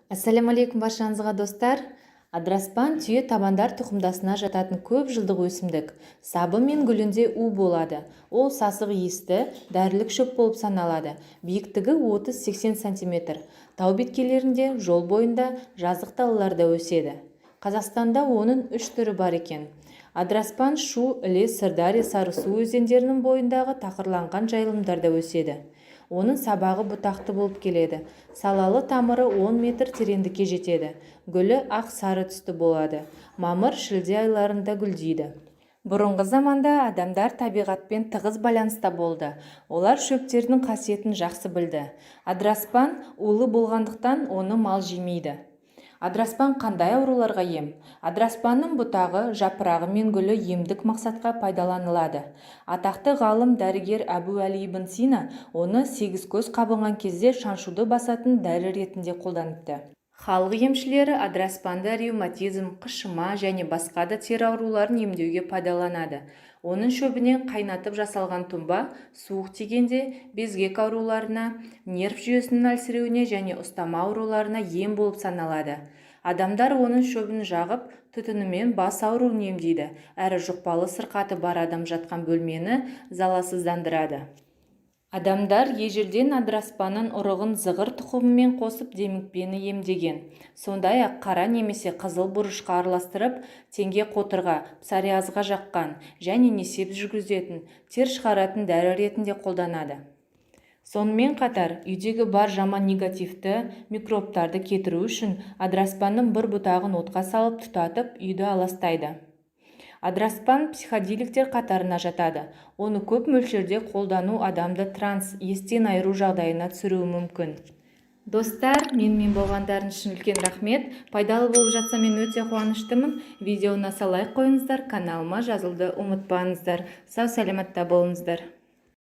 Ассаляму алейкум баршаңызға достар. Адраспан түйе табандар тұқымдасына жататын көп жылдық өсімдік. Сабы мен гүлінде у болады. Ол сасық иісті, дәрілік шөп болып саналады. Биіктігі 30-80 см. Тау беткейлерінде, жол бойында, жазық далаларда өседі. Қазақстанда оның 3 түрі бар екен. Адраспан Шу, Іле, Сырдария, Сарысу өзендерінің бойындағы тақырланған жайылымдарда өседі. Оның сабағы бұтақты болып келеді. Салалы тамыры 10 метр тереңдікке жетеді. Гүлі ақ сары түсті болады. Мамыр-шілде айларында гүлдейді. Бұрынғы заманда адамдар табиғатпен тығыз байланыста болды. Олар шөптердің қасиетін жақсы білді. Адраспан улы болғандықтан оны мал жемейді. Адраспан қандай ауруларға ем? Адраспанның бұтағы, жапырағы мен гүлі емдік мақсатқа пайдаланылады. Атақты ғалым дәрігер Әбу Әли ибн Сина оны 8 көз қабынған кезде шаншуды басатын дәрі ретінде қолданыпты. Халық емшілері адраспанды ревматизм, қышыма және басқа да тері ауруларын емдеуге пайдаланады. Оның шөбінен қайнатып жасалған тұнба суық тигенде безгек ауруларына, нерв жүйесінің әлсіреуіне және ұстама ауруларына ем болып саналады. Адамдар оның шөбін жағып, түтінімен бас ауруын емдейді, әрі жұқпалы сырқаты бар адам жатқан бөлмені заласыздандырады. Адамдар ежелден адраспанның ұрығын зығыр тұқымымен қосып демікпені емдеген. Сондай-ақ қара немесе қызыл бұрышқа араластырып, теңге қотырға, псориазға жаққан және несеп жүргізетін, тер шығаратын дәрі ретінде қолданады. Сонымен қатар, үйдегі бар жаман негативті микробтарды кетіру үшін адраспанның бір бұтағын отқа салып тұтатып, үйді аластайды. Адраспан психоделиктер қатарына жатады. Оны көп мөлшерде қолдану адамды транс, естен айыру жағдайына түсіруі мүмкін. Достар, менімен болғандарың үшін үлкен рахмет. Пайдалы болып жатса мен өте қуаныштымын. Видеоны салайық қойыңыздар, каналыма жазылды ұмытпаңыздар. Сау саламатта болыңыздар.